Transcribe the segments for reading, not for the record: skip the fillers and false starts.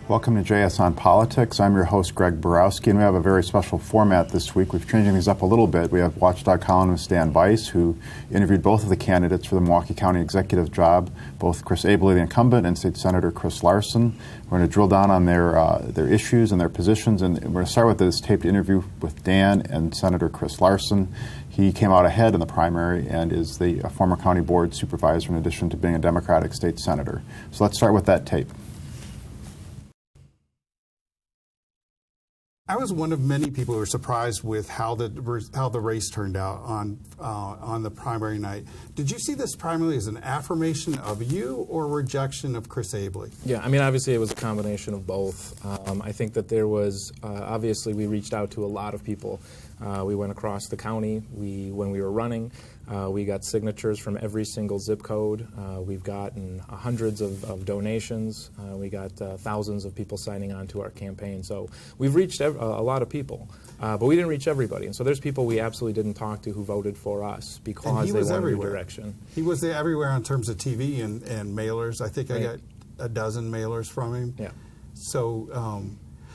Welcome to JS on Politics. I'm your host, Greg Borowski, and we have a very special format this week. We've changing things up a little bit. We have watchdog columnist Dan Bice, who interviewed both of the candidates for the Milwaukee County Executive job, both Chris Abele, the incumbent, and State Senator Chris Larson. We're going to drill down on their issues and their positions, and we're going to start with this taped interview with Dan and Senator Chris Larson. He came out ahead in the primary and is the former county board supervisor in addition to being a Democratic state senator. So let's start with that tape. I was one of many people who were surprised with how the race turned out on the primary night. Did you see this primarily as an affirmation of you or rejection of Chris Abele? Yeah, I mean, obviously it was a combination of both. I think that there was, obviously we reached out to a lot of people. We went across the county. When we were running, we got signatures from every single zip code. We've gotten hundreds of donations. We got thousands of people signing on to our campaign. So we've reached a lot of people, but we didn't reach everybody. And so there's people we absolutely didn't talk to who voted for us because they wanted a direction. He was everywhere in terms of TV and mailers. I think I got a dozen mailers from him. Yeah.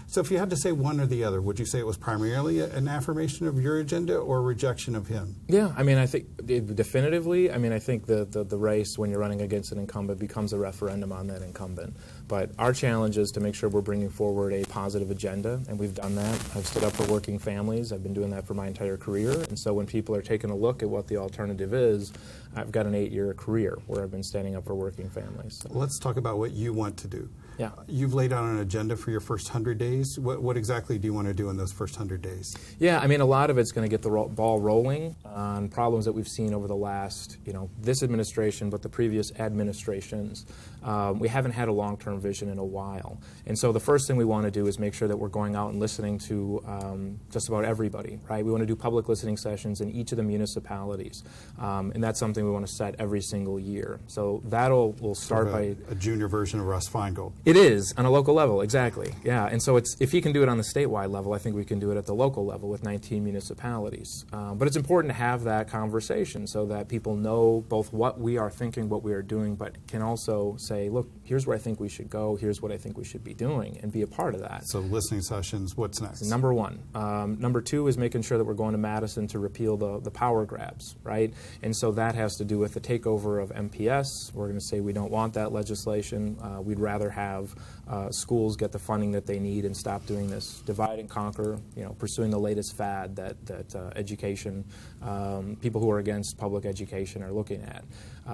So if you had to say one or the other, would you say it was primarily an affirmation of your agenda or rejection of him? Yeah, I mean, I think definitively, I mean, I think the race when you're running against an incumbent becomes a referendum on that incumbent. But our challenge is to make sure we're bringing forward a positive agenda, and we've done that. I've stood up for working families. I've been doing that for my entire career. And so when people are taking a look at what the alternative is, I've got an 8-year career where I've been standing up for working families. So. Let's talk about what you want to do. Yeah. You've laid out an agenda for your first 100 days. What exactly do you want to do in those first 100 days? Yeah, I mean, a lot of it's going to get the ball rolling on problems that we've seen over the last, this administration, but the previous administrations. We haven't had a long-term vision in a while. And so the first thing we want to do is make sure that we're going out and listening to just about everybody, right? We want to do public listening sessions in each of the municipalities. And that's something we want to set every single year. So we'll start by a junior version of Russ Feingold. It is, on a local level, exactly. Yeah, and so if he can do it on the statewide level, I think we can do it at the local level with 19 municipalities. But it's important to have that conversation so that people know both what we are thinking, what we are doing, but can also say, look, here's where I think we should go, here's what I think we should be doing, and be a part of that. So listening sessions, what's next? Number one. Number two is making sure that we're going to Madison to repeal the power grabs, right? And so that has to do with the takeover of MPS. We're going to say we don't want that legislation. We'd rather have schools get the funding that they need and stop doing this divide and conquer, pursuing the latest fad that education, people who are against public education are looking at.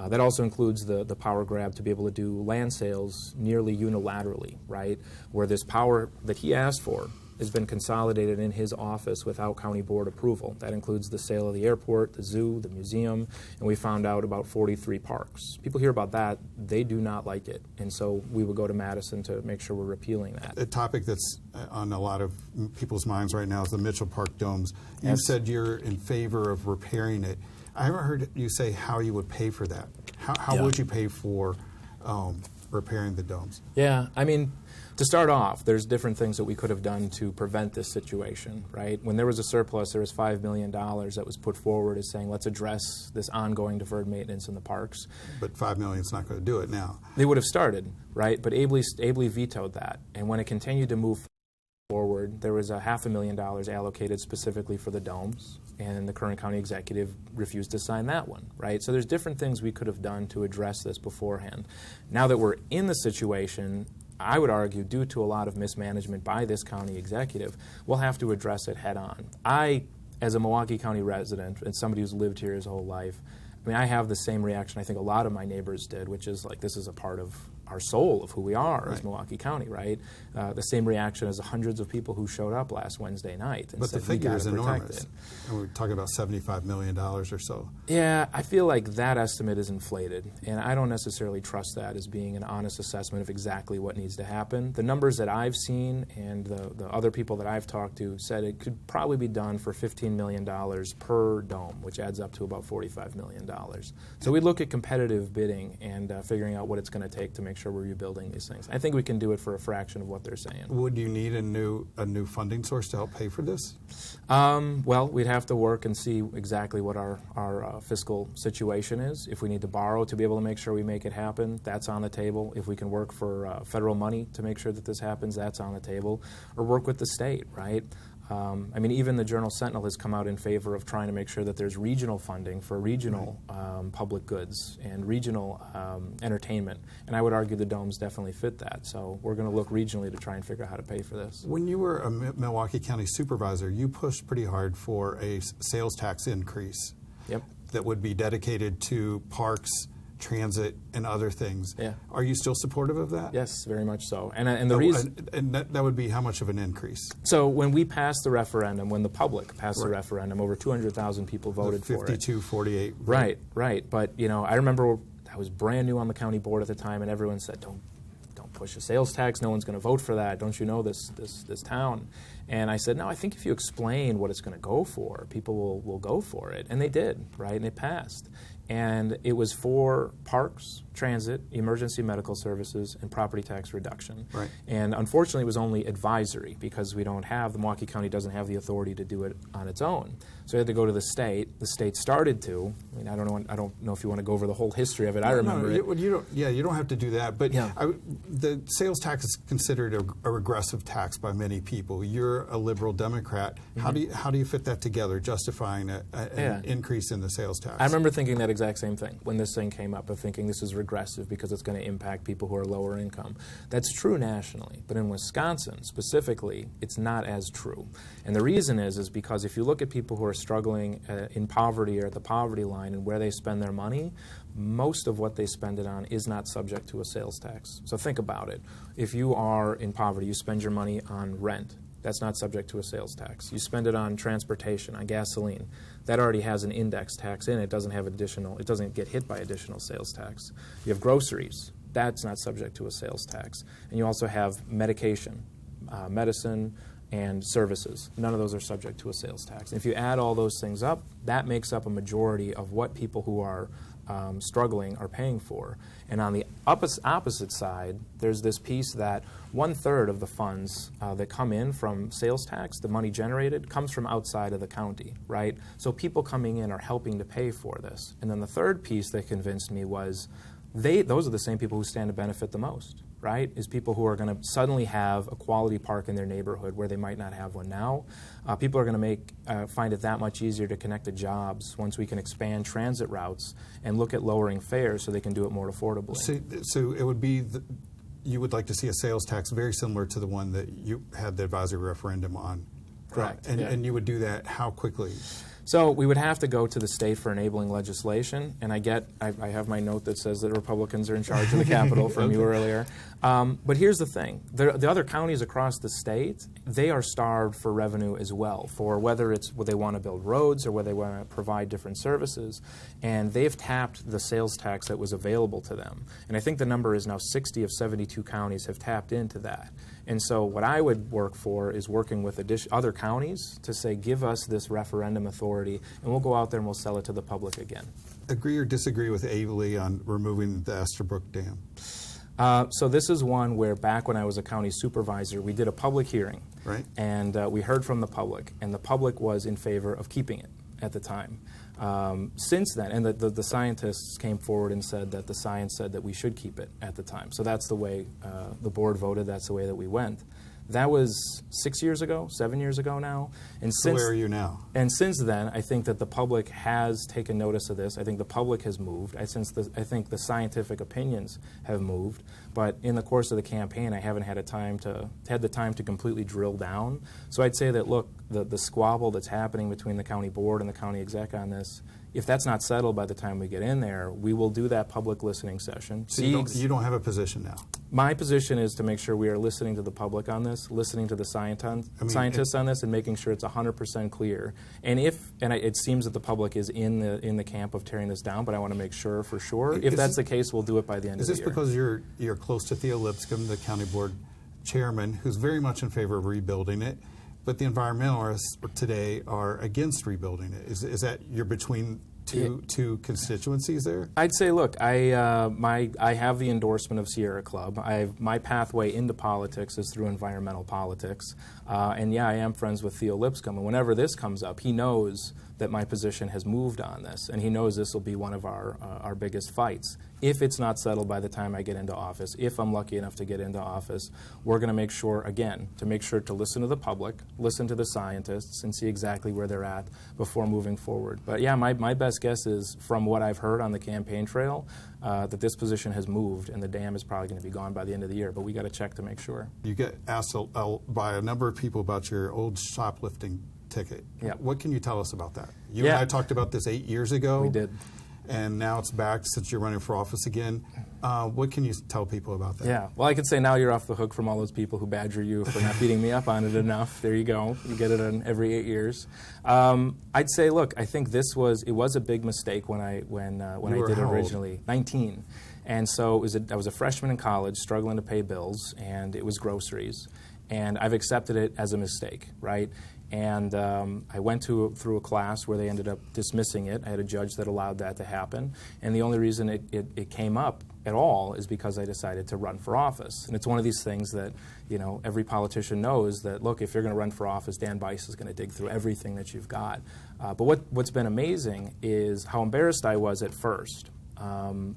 That also includes the power grab to be able to do land sales nearly unilaterally, right? Where this power that he asked for has been consolidated in his office without county board approval. That includes the sale of the airport, the zoo, the museum, and we found out about 43 parks. People hear about that, they do not like it, and so we would go to Madison to make sure we're repealing that. A topic that's on a lot of people's minds right now is the Mitchell Park domes. You said you're in favor of repairing it. I haven't heard you say how you would pay for that. How would you pay for repairing the domes? Yeah, I mean, to start off, there's different things that we could have done to prevent this situation, right? When there was a surplus, there was $5 million that was put forward as saying, let's address this ongoing deferred maintenance in the parks. But $5 million is not going to do it now. They would have started, right? But Abele vetoed that. And when it continued to move forward, there was $500,000 allocated specifically for the domes, and the current county executive refused to sign that one, right? So there's different things we could have done to address this beforehand. Now that we're in the situation, I would argue, due to a lot of mismanagement by this county executive, we'll have to address it head on. I, as a Milwaukee County resident and somebody who's lived here his whole life, I mean, I have the same reaction I think a lot of my neighbors did, which is like, this is a part of our soul of who we are as Milwaukee County, right? The same reaction as the hundreds of people who showed up last Wednesday night. And but said, the figure is enormous. And we're talking about $75 million or so. Yeah, I feel like that estimate is inflated, and I don't necessarily trust that as being an honest assessment of exactly what needs to happen. The numbers that I've seen and the other people that I've talked to said it could probably be done for $15 million per dome, which adds up to about $45 million. So we look at competitive bidding and figuring out what it's going to take to make sure we're rebuilding these things. I think we can do it for a fraction of what they're saying. Would you need a new funding source to help pay for this? Well, we'd have to work and see exactly what our fiscal situation is. If we need to borrow to be able to make sure we make it happen, that's on the table. If we can work for federal money to make sure that this happens, that's on the table. Or work with the state, right? I mean, even the Journal Sentinel has come out in favor of trying to make sure that there's regional funding for regional public goods and regional entertainment. And I would argue the domes definitely fit that. So we're going to look regionally to try and figure out how to pay for this. When you were a Milwaukee County supervisor, you pushed pretty hard for a sales tax increase. Yep. That would be dedicated to parks, transit, and other things. Yeah. Are you still supportive of that? Yes, very much so. And the reason... And that would be how much of an increase? So when we passed the referendum, when the public passed the referendum, over 200,000 people voted for it. 52-48. Right. But, you know, I remember I was brand new on the county board at the time, and everyone said, don't push a sales tax. No one's going to vote for that. Don't you know this town? And I said, no, I think if you explain what it's going to go for, people will go for it. And they did, right? And it passed. And it was for parks, transit, emergency medical services, and property tax reduction. Right. And unfortunately, it was only advisory because the Milwaukee County doesn't have the authority to do it on its own. So we had to go to the state. The state started to. I mean, I don't know if you want to go over the whole history of it. I remember it. You don't have to do that. But yeah. The sales tax is considered a regressive tax by many people. You're a liberal Democrat. Mm-hmm. How do you fit that together, justifying an increase in the sales tax? I remember thinking that exact same thing when this thing came up, of thinking this is regressive because it's going to impact people who are lower income. That's true nationally, but in Wisconsin specifically, it's not as true. And the reason is because if you look at people who are struggling in poverty or at the poverty line and where they spend their money, most of what they spend it on is not subject to a sales tax. So think about it. If you are in poverty, you spend your money on rent. That's not subject to a sales tax. You spend it on transportation, on gasoline. That already has an index tax in it. It doesn't get hit by additional sales tax. You have groceries. That's not subject to a sales tax. And you also have medication, medicine, and services. None of those are subject to a sales tax. And if you add all those things up, that makes up a majority of what people who are struggling are paying for. And on the opposite side, there's this piece that 1/3 of the funds that come in from sales tax, the money generated, comes from outside of the county, right? So people coming in are helping to pay for this. And then the third piece that convinced me was those are the same people who stand to benefit the most, right? Is people who are going to suddenly have a quality park in their neighborhood where they might not have one now. People are going to find it that much easier to connect to jobs once we can expand transit routes and look at lowering fares so they can do it more affordably. So it would be you would like to see a sales tax very similar to the one that you had the advisory referendum on. Correct. And you would do that how quickly? So we would have to go to the state for enabling legislation, and I have my note that says that Republicans are in charge of the Capitol from you earlier. But here's the thing. The other counties across the state, they are starved for revenue as well, for whether it's they want to build roads or whether they want to provide different services. And they've tapped the sales tax that was available to them. And I think the number is now 60 of 72 counties have tapped into that. And so what I would work for is working with other counties to say, give us this referendum authority, and we'll go out there and we'll sell it to the public again. Agree or disagree with Abele on removing the Estherbrook Dam? So this is one where back when I was a county supervisor, we did a public hearing. Right. And we heard from the public, and the public was in favor of keeping it at the time. Since then, and the scientists came forward and said that the science said that we should keep it at the time. So that's the way the board voted. That's the way that we went. That was 6 years ago, 7 years ago now. And so where are you now? And since then, I think that the public has taken notice of this. I think the public has moved. I think the scientific opinions have moved. But in the course of the campaign, I haven't had the time to completely drill down. So I'd say that, look, the squabble that's happening between the county board and the county exec on this, if that's not settled by the time we get in there, we will do that public listening session. So you don't have a position now? My position is to make sure we are listening to the public on this, listening to the scientists on this, and making sure it's 100% clear. And it seems that the public is in the camp of tearing this down, but I want to make sure for sure. If that's the case, we'll do it by the end of the year. Is this because you're close to Theo Lipscomb, the county board chairman, who's very much in favor of rebuilding it, but the environmentalists today are against rebuilding it? Is that you're between two constituencies there? I'd say, look, I have the endorsement of Sierra Club. My pathway into politics is through environmental politics. And yeah, I am friends with Theo Lipscomb. And whenever this comes up, he knows that my position has moved on this. And he knows this will be one of our biggest fights. If it's not settled by the time I get into office, if I'm lucky enough to get into office, we're going to make sure, again, to listen to the public, listen to the scientists, and see exactly where they're at before moving forward. But yeah, my best guess is, from what I've heard on the campaign trail, that this position has moved, and the dam is probably going to be gone by the end of the year. But we got to check to make sure. You get asked by a number of people about your old shoplifting ticket. Yeah. What can you tell us about that? You and I talked about this 8 years ago. We did. And now it's back since you're running for office again. What can you tell people about that? Yeah, well, I could say now you're off the hook from all those people who badger you for not beating me up on it enough. There you go. You get it on every 8 years. I'd say, look, I think it was a big mistake when I did it originally. 19. And so I was a freshman in college, struggling to pay bills, and it was groceries. And I've accepted it as a mistake, right? And I went through a class where they ended up dismissing it. I had a judge that allowed that to happen. And the only reason it came up at all is because I decided to run for office. And it's one of these things that, every politician knows that, look, if you're going to run for office, Dan Bice is going to dig through everything that you've got. But what's been amazing is how embarrassed I was at first,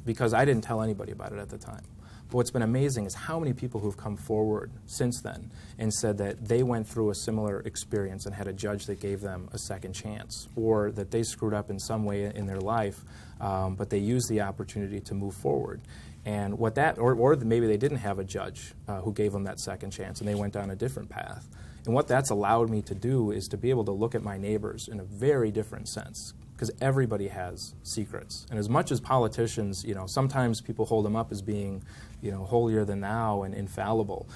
because I didn't tell anybody about it at the time. But what's been amazing is how many people who've come forward since then and said that they went through a similar experience and had a judge that gave them a second chance, or that they screwed up in some way in their life, but they used the opportunity to move forward. And or maybe they didn't have a judge who gave them that second chance and they went down a different path. And what that's allowed me to do is to be able to look at my neighbors in a very different sense, because everybody has secrets. And as much as politicians, sometimes people hold them up as being, holier than thou and infallible,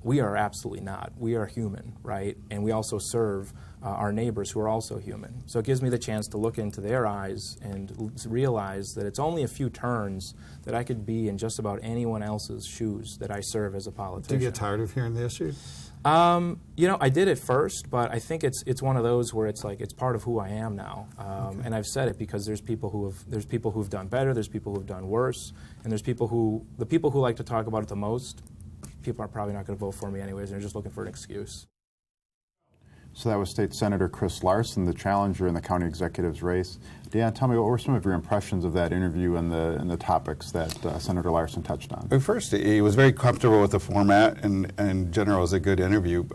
we are absolutely not. We are human, right? And we also serve our neighbors who are also human. So it gives me the chance to look into their eyes and realize that it's only a few turns that I could be in just about anyone else's shoes that I serve as a politician. Do you get tired of hearing the issue? I did at first, but I think it's one of those where it's like it's part of who I am now. Okay. And I've said it because there's people who've done better, there's people who've done worse, and there's the people who like to talk about it the most, people are probably not going to vote for me anyways, and they're just looking for an excuse. So that was State Senator Chris Larson, the challenger in the county executive's race. Dan, tell me, what were some of your impressions of that interview and the topics that Senator Larson touched on? Well, first, he was very comfortable with the format, and in general, it was a good interview.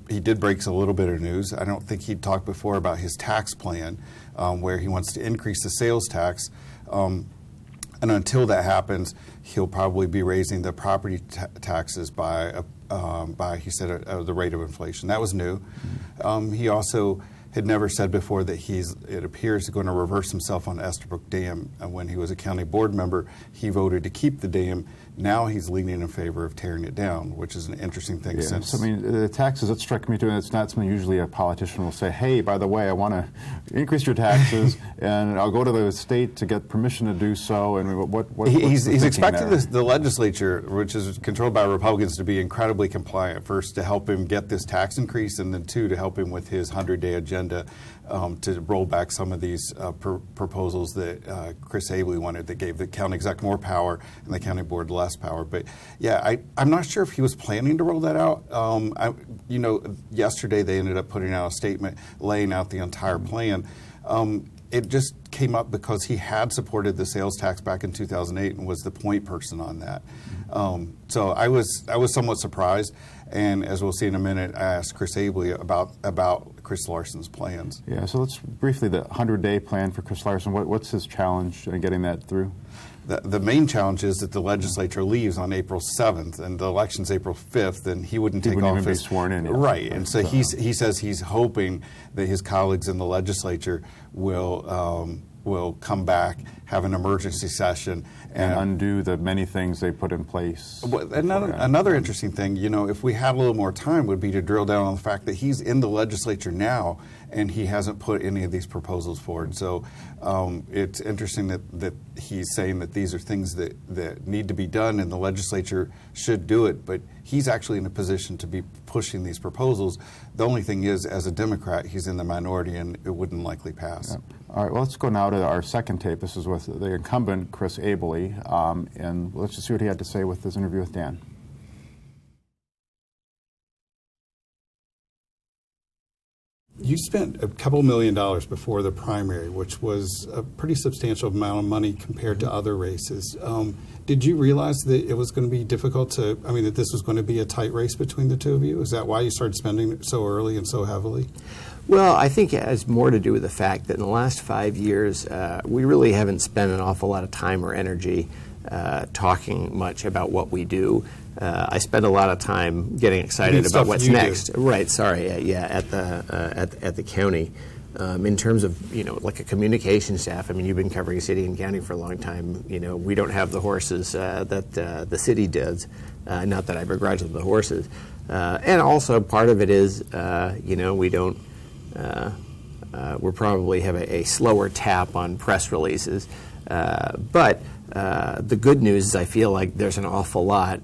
He did break a little bit of news. I don't think he'd talked before about his tax plan, where he wants to increase the sales tax. And until that happens, he'll probably be raising the property taxes by he said, the rate of inflation. That was new. He also had never said before that it appears, going to reverse himself on Estabrook Dam. When he was a county board member, he voted to keep the dam. Now he's leaning in favor of tearing it down, which is an interesting thing. Yeah, so, the taxes, it struck me too, and it's not something usually a politician will say, hey, by the way, I want to increase your taxes, and I'll go to the state to get permission to do so. And he's expecting the legislature, which is controlled by Republicans, to be incredibly compliant. First, to help him get this tax increase, and then two, to help him with his 100-day agenda to roll back some of these proposals that Chris Abele wanted, that gave the county exec more power and the county board less power. But yeah, I'm not sure if he was planning to roll that out. Yesterday they ended up putting out a statement laying out the entire plan. It just came up because he had supported the sales tax back in 2008 and was the point person on that. So I was somewhat surprised. And as we'll see in a minute, I asked Chris Abele about Chris Larson's plans. Yeah, so let's briefly, the 100-day plan for Chris Larson, what's his challenge in getting that through? The main challenge is that the legislature leaves on April 7th, and the election's April 5th, and he wouldn't take office. Even be sworn in yet. Right, and so he says he's hoping that his colleagues in the legislature will come back, have an emergency session and undo the many things they put in place. Well, another interesting thing, if we had a little more time, would be to drill down on the fact that he's in the legislature now and he hasn't put any of these proposals forward. So it's interesting that he's saying that these are things that need to be done and the legislature should do it, but he's actually in a position to be pushing these proposals. The only thing is, as a Democrat, he's in the minority and it wouldn't likely pass. Yep. All right, well, let's go now to our second tape. This is with the incumbent, Chris Abele, and let's just see what he had to say with his interview with Dan. You spent a couple $1 million before the primary, which was a pretty substantial amount of money compared to other races. Did you realize that it was going to be difficult that this was going to be a tight race between the two of you? Is that why you started spending so early and so heavily? Well, I think it has more to do with the fact that in the last 5 years, we really haven't spent an awful lot of time or energy talking much about what we do. I spend a lot of time getting excited about what's next. Right. Sorry. At the county, in terms of like a communication staff. I mean, you've been covering city and county for a long time. We don't have the horses that the city does. Not that I begrudge the horses. And also part of it is, we don't. We'll probably have a slower tap on press releases, but. The good news is I feel like there's an awful lot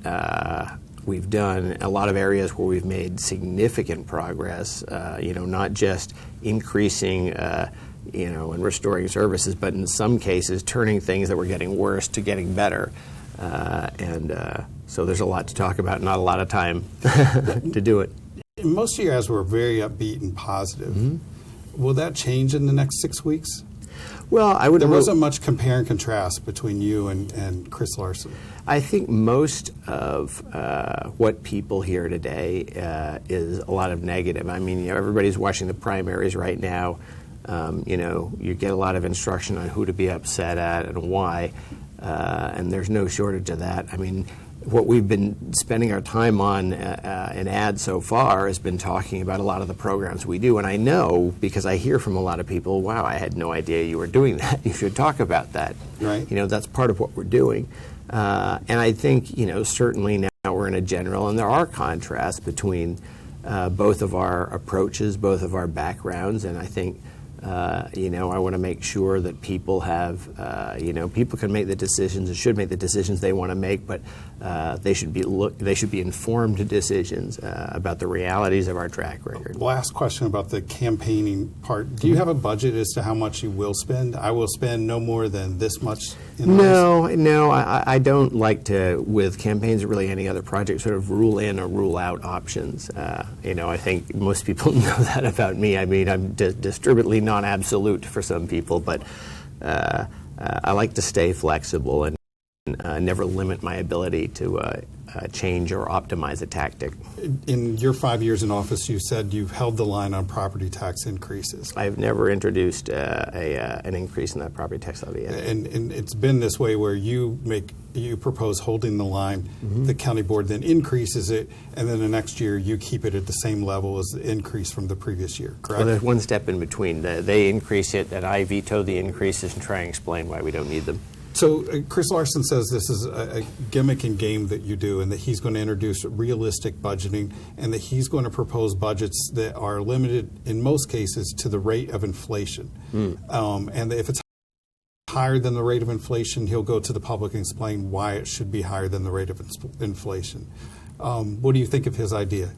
we've done, a lot of areas where we've made significant progress, not just increasing, and restoring services, but in some cases turning things that were getting worse to getting better. So there's a lot to talk about, not a lot of time to do it. Most of your ads were very upbeat and positive. Mm-hmm. Will that change in the next 6 weeks? Well, there wasn't much compare and contrast between you and Chris Larson. I think most of what people hear today is a lot of negative. I mean, everybody's watching the primaries right now. You get a lot of instruction on who to be upset at and why, and there's no shortage of that. I mean, what we've been spending our time on in ads so far has been talking about a lot of the programs we do. And I know, because I hear from a lot of people, wow, I had no idea you were doing that. You should talk about that. Right. That's part of what we're doing. And I think, certainly now we're in a general, and there are contrasts between both of our approaches, both of our backgrounds. And I think, I want to make sure that people have, people can make the decisions and should make the decisions they want to make, but they should be informed decisions about the realities of our track record. Last question about the campaigning part. Do you have a budget as to how much you will spend? I will spend no more than this much in No, I don't like to, with campaigns or really any other project, sort of rule in or rule out options. I think most people know that about me. I mean, I'm distributively non-absolute for some people, but I like to stay flexible and never limit my ability to change or optimize a tactic. In your 5 years in office, you said you've held the line on property tax increases. I've never introduced an increase in that property tax levy yet. And it's been this way where you propose holding the line, mm-hmm. The county board then increases it, and then the next year you keep it at the same level as the increase from the previous year, correct? Well, there's one step in between. They increase it, and I veto the increases and try and explain why we don't need them. So Chris Larson says this is a gimmick and game that you do, and that he's going to introduce realistic budgeting, and that he's going to propose budgets that are limited, in most cases, to the rate of inflation. And if it's higher than the rate of inflation, he'll go to the public and explain why it should be higher than the rate of inflation. What do you think of his idea?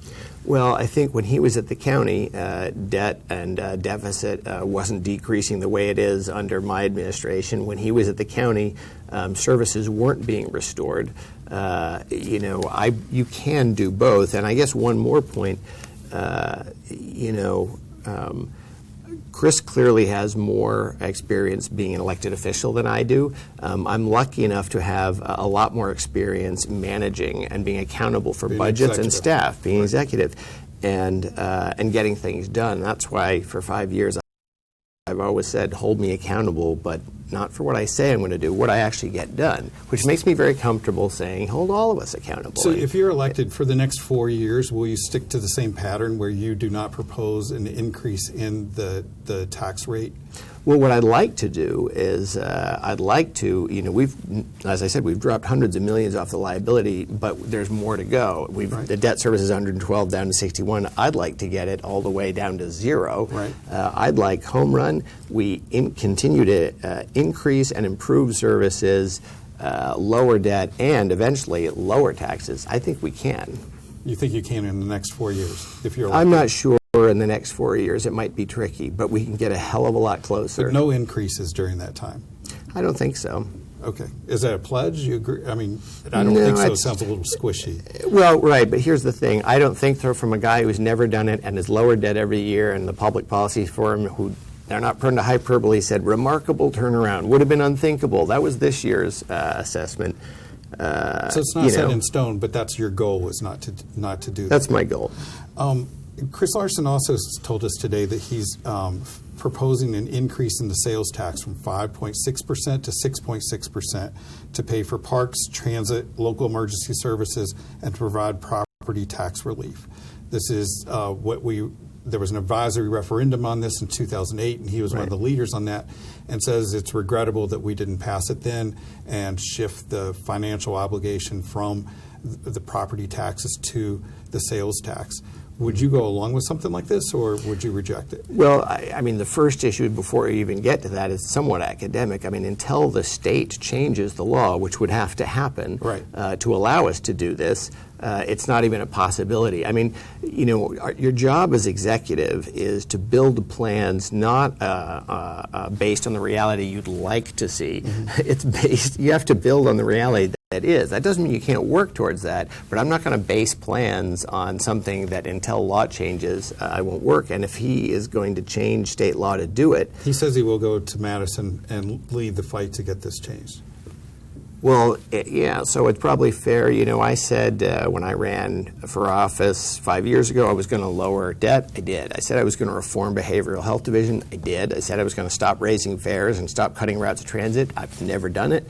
Well, I think when he was at the county, debt and deficit wasn't decreasing the way it is under my administration. When he was at the county, services weren't being restored. You can do both. And I guess one more point, Chris clearly has more experience being an elected official than I do. I'm lucky enough to have a lot more experience managing and being accountable for budgets and staff, being executive, and getting things done. That's why for 5 years I've always said, hold me accountable, but not for what I say I'm going to do, what I actually get done, which makes me very comfortable saying, hold all of us accountable. So if you're elected for the next 4 years, will you stick to the same pattern where you do not propose an increase in the tax rate? Well, what I'd like to do is I'd like to, as I said, we've dropped hundreds of millions off the liability, but there's more to go. The debt service is 112 down to 61. I'd like to get it all the way down to 0. Right. I'd like home run. We continue to increase and improve services, lower debt, and eventually lower taxes. I think we can. You think you can in the next 4 years if you're elected? I'm not sure. In the next 4 years, it might be tricky, but we can get a hell of a lot closer. But no increases during that time? I don't think so. Okay. Is that a pledge? You agree? I mean, I don't think so. It sounds a little squishy. Well, right, but here's the thing. I don't think so from a guy who's never done it and has lowered debt every year, and the public policy forum, who they're not prone to hyperbole, said remarkable turnaround, would have been unthinkable. That was this year's assessment. So it's not set in stone, but that's your goal, is not to do that. That's my goal. Chris Larson also told us today that he's proposing an increase in the sales tax from 5.6% to 6.6% to pay for parks, transit, local emergency services, and to provide property tax relief. This is there was an advisory referendum on this in 2008, and he was one of the leaders on that, and says it's regrettable that we didn't pass it then and shift the financial obligation from the property taxes to the sales tax. Would you go along with something like this, or would you reject it? Well, I mean, the first issue before you even get to that is somewhat academic. I mean, until the state changes the law, which would have to happen to allow us to do this, it's not even a possibility. I mean, your job as executive is to build plans not based on the reality you'd like to see. Mm-hmm. You have to build on the reality that is. That doesn't mean you can't work towards that, but I'm not going to base plans on something that until law changes, I won't work. And if he is going to change state law to do it. He says he will go to Madison and lead the fight to get this changed. Well, yeah, so it's probably fair. I said when I ran for office 5 years ago, I was going to lower debt. I did. I said I was going to reform behavioral health division. I did. I said I was going to stop raising fares and stop cutting routes of transit. I've never done it.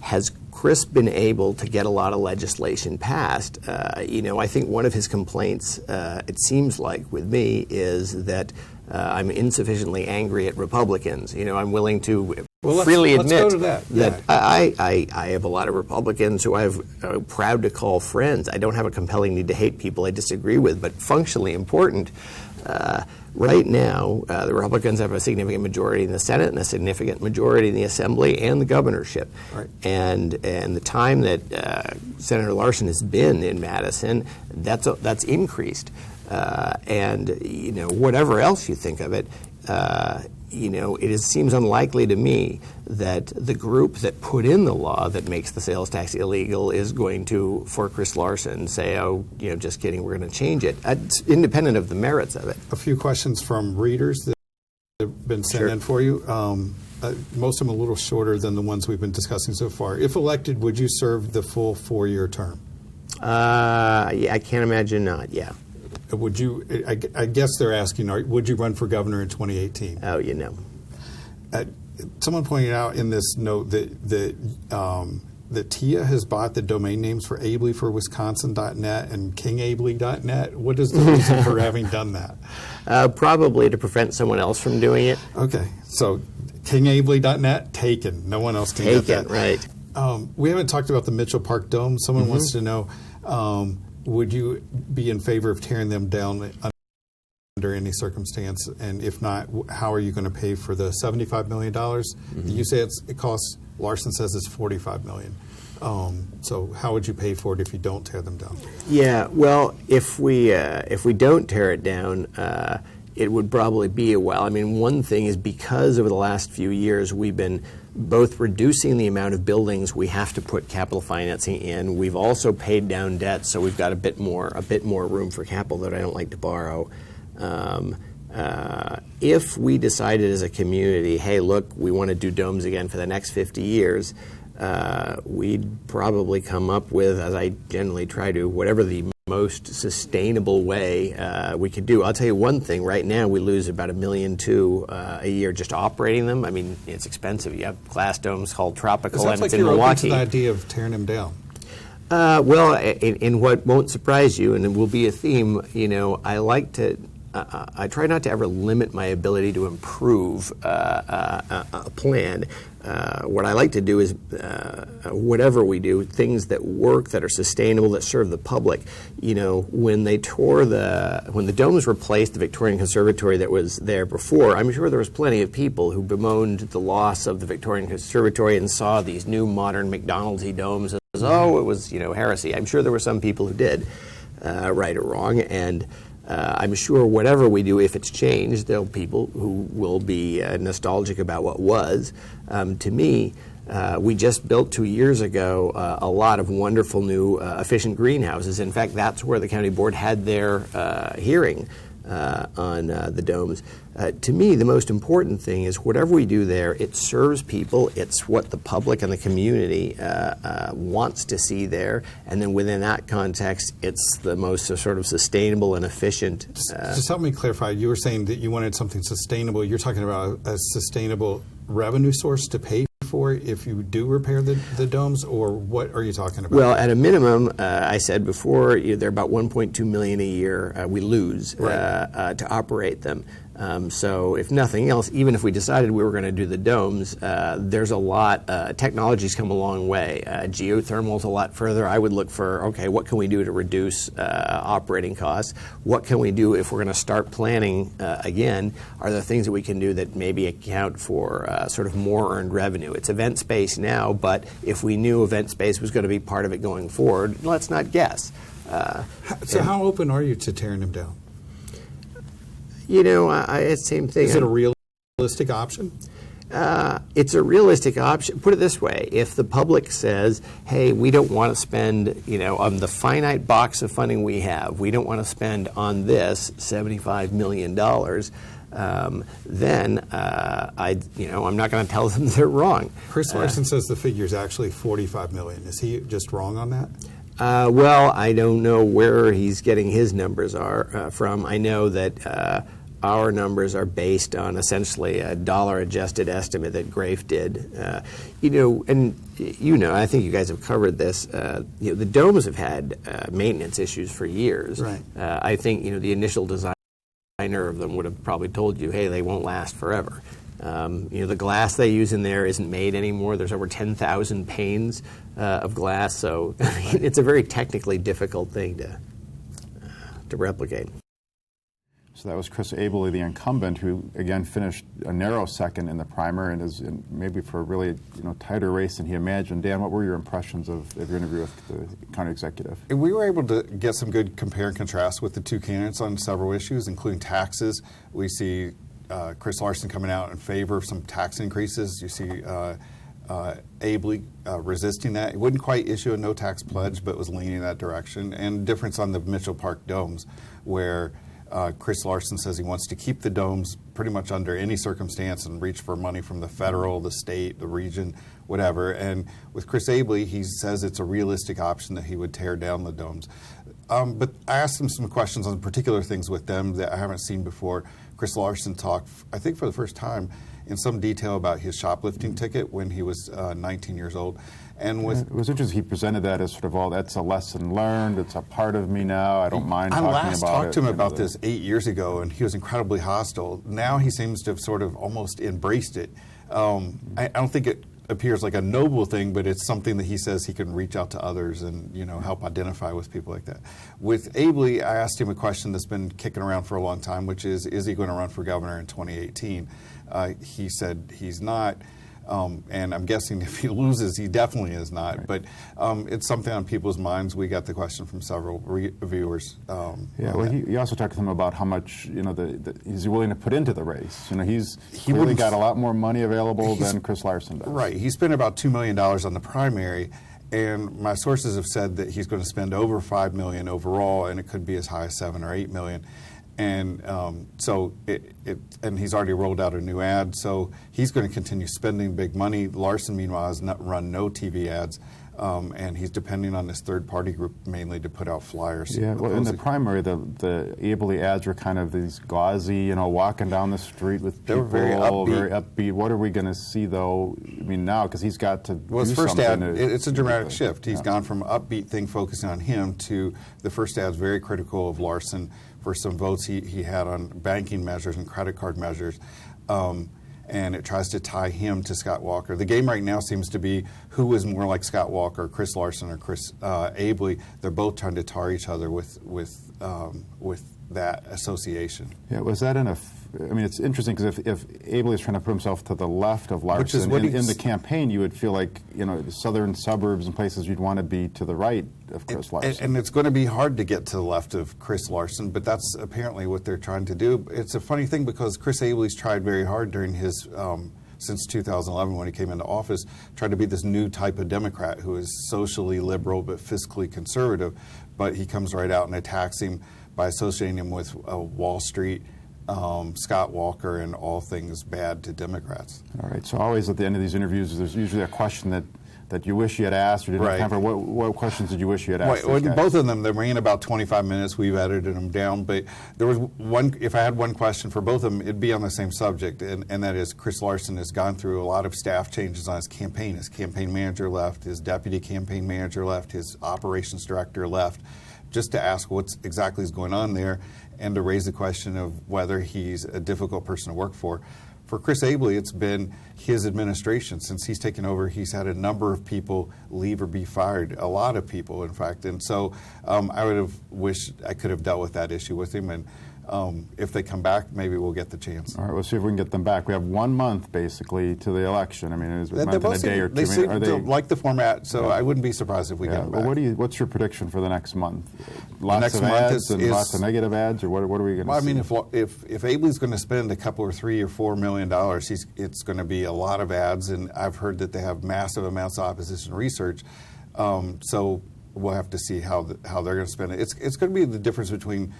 Has Chris been able to get a lot of legislation passed? I think one of his complaints, it seems like with me, is that I'm insufficiently angry at Republicans. I'm willing to freely admit that I have a lot of Republicans who I'm proud to call friends. I don't have a compelling need to hate people I disagree with, but functionally important. Right now, the Republicans have a significant majority in the Senate and a significant majority in the Assembly and the governorship. Right. And the time that Senator Larson has been in Madison, that's increased. And whatever else you think of it, it seems unlikely to me that the group that put in the law that makes the sales tax illegal is going to, for Chris Larson, say, just kidding, we're going to change it. It's independent of the merits of it. A few questions from readers that have been sent in for you. Most of them a little shorter than the ones we've been discussing so far. If elected, would you serve the full 4-year term? I can't imagine not, yeah. Would you? I guess they're asking, would you run for governor in 2018? Oh, Someone pointed out in this note that TIA has bought the domain names for Abele for Wisconsin.net and KingAbele.net. What is the reason for having done that? Probably to prevent someone else from doing it. Okay, so KingAbele.net, taken. No one else can get that. Right. We haven't talked about the Mitchell Park Dome. Someone wants to know, would you be in favor of tearing them down under any circumstance? And if not, how are you going to pay for the $75 million? You say it costs, Larson says it's $45 million. So how would you pay for it if you don't tear them down? Yeah, well, if we don't tear it down, it would probably be a while. I mean, one thing is because over the last few years we've been both reducing the amount of buildings we have to put capital financing in. We've also paid down debt, so we've got a bit more room for capital that I don't like to borrow. If we decided as a community, hey, look, we want to do domes again for the next 50 years, we'd probably come up with, as I generally try to, whatever the most sustainable way we could do. I'll tell you one thing. Right now, we lose about $1.2 million a year just operating them. I mean, it's expensive. You have glass domes called Tropical, and it's in Milwaukee. It sounds like you're open to the idea of tearing them down. Well, in what won't surprise you, and it will be a theme, I like to I try not to ever limit my ability to improve a plan. What I like to do is, whatever we do, things that work, that are sustainable, that serve the public. You know, when the domes replaced the Victorian Conservatory that was there before, I'm sure there was plenty of people who bemoaned the loss of the Victorian Conservatory and saw these new modern McDonald's-y domes as, oh, it was, heresy. I'm sure there were some people who did, right or wrong, and I'm sure whatever we do, if it's changed, there'll be people who will be nostalgic about what was. To me, we just built 2 years ago a lot of wonderful new efficient greenhouses. In fact, that's where the county board had their hearing on the domes. To me, the most important thing is whatever we do there, it serves people. It's what the public and the community wants to see there. And then within that context, it's the most sort of sustainable and efficient. Just help me clarify. You were saying that you wanted something sustainable. You're talking about a sustainable revenue source to pay for if you do repair the domes, or what are you talking about? Well, at a minimum, I said before, they're about $1.2 million a year we lose to operate them. So if nothing else, even if we decided we were going to do the domes, there's a lot, technology's come a long way. Geothermal's a lot further. I would look for, okay, what can we do to reduce operating costs? What can we do if we're going to start planning again? Are there things that we can do that maybe account for sort of more earned revenue? It's event space now, but if we knew event space was going to be part of it going forward, let's not guess. So how open are you to tearing them down? It's the same thing. Is it a realistic option? It's a realistic option. Put it this way. If the public says, hey, we don't want to spend, on the finite box of funding we have, we don't want to spend on this $75 million, then I'm not going to tell them they're wrong. Chris Larson says the figure is actually $45 million. Is he just wrong on that? Well, I don't know where he's getting his numbers from. I know that our numbers are based on essentially a dollar-adjusted estimate that Grafe did. I think you guys have covered this. The domes have had maintenance issues for years. Right. I think the initial designer of them would have probably told you, hey, they won't last forever. The glass they use in there isn't made anymore. There's over 10,000 panes of glass, so it's a very technically difficult thing to replicate. So that was Chris Abele, the incumbent, who again finished a narrow second in the primary and is maybe for a really tighter race than he imagined. Dan, what were your impressions of your interview with the county executive? We were able to get some good compare and contrast with the two candidates on several issues, including taxes. We see Chris Larson coming out in favor of some tax increases. You see Abele resisting that. He wouldn't quite issue a no tax pledge, but was leaning in that direction. And difference on the Mitchell Park domes, where Chris Larson says he wants to keep the domes pretty much under any circumstance and reach for money from the federal, the state, the region, whatever. And with Chris Abele, he says it's a realistic option that he would tear down the domes. But I asked him some questions on particular things with them that I haven't seen before. Chris Larson talked, I think for the first time, in some detail about his shoplifting ticket when he was 19 years old. And it was interesting. He presented that as sort of, that's a lesson learned. It's a part of me now. I don't mind talking about it. I last talked to him about this 8 years ago, and he was incredibly hostile. Now he seems to have sort of almost embraced it. I don't think it appears like a noble thing, but it's something that he says he can reach out to others and help identify with people like that. With Abele, I asked him a question that's been kicking around for a long time, which is he going to run for governor in 2018? He said he's not. And I'm guessing if he loses, he definitely is not. Right. But it's something on people's minds. We got the question from several viewers. He also talked to him about how much he's willing to put into the race. He's really got a lot more money available than Chris Larson does. Right. He spent about $2 million on the primary, and my sources have said that he's going to spend over $5 million overall, and it could be as high as $7 or $8 million. And and he's already rolled out a new ad, so he's going to continue spending big money. Larson, meanwhile, has run no TV ads, and he's depending on this third-party group mainly to put out flyers. Yeah, well, in the primary, the Abele ads were kind of these gauzy, walking down the street with people. They were very upbeat. What are we going to see, though, now, because he's got to do his first something. ad, it's a dramatic shift. He's gone from upbeat thing focusing on him to the first ad's very critical of Larson, for some votes he had on banking measures and credit card measures. And it tries to tie him to Scott Walker. The game right now seems to be who is more like Scott Walker, Chris Larson, or Chris Abele. They're both trying to tar each other with that association. Yeah, was that I mean, it's interesting because if Abele is trying to put himself to the left of Larson, Which is what in the campaign, you would feel like, the southern suburbs and places you'd want to be to the right of Chris Larson. And it's going to be hard to get to the left of Chris Larson, but that's apparently what they're trying to do. It's a funny thing because Chris Abele's tried very hard during his, since 2011 when he came into office, tried to be this new type of Democrat who is socially liberal but fiscally conservative, but he comes right out and attacks him by associating him with Wall Street, Scott Walker, and all things bad to Democrats. All right. So always at the end of these interviews, there's usually a question that you wish you had asked or didn't have time for. What questions did you wish you had asked? Both of them, they ran about 25 minutes. We've edited them down. But there was one, if I had one question for both of them, it'd be on the same subject, and that is Chris Larson has gone through a lot of staff changes on his campaign. His campaign manager left, his deputy campaign manager left, his operations director left, just to ask what exactly is going on there and to raise the question of whether he's a difficult person to work for. For Chris Abele, it's been his administration. Since he's taken over, he's had a number of people leave or be fired, a lot of people, in fact. And so I would have wished I could have dealt with that issue with him. And if they come back, maybe we'll get the chance. All right, we'll see if we can get them back. We have 1 month, basically, to the election. I mean, it's a month and a day or two. They seem to like the format, so I wouldn't be surprised if we get them back. Well, what's your prediction for the next month? Lots of ads and lots of negative ads, or what are we going to see? Well, I mean, if Abele's going to spend a couple or $3 or $4 million, it's going to be a lot of ads, and I've heard that they have massive amounts of opposition research. So we'll have to see how they're going to spend it. It's going to be the difference between,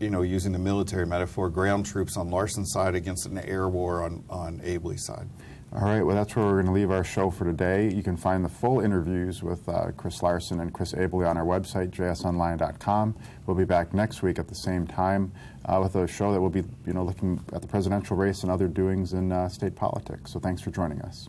using the military metaphor, ground troops on Larson's side against an air war on Abele's side. All right, well, that's where we're going to leave our show for today. You can find the full interviews with Chris Larson and Chris Abele on our website, jsonline.com. We'll be back next week at the same time with a show that will be, looking at the presidential race and other doings in state politics. So thanks for joining us.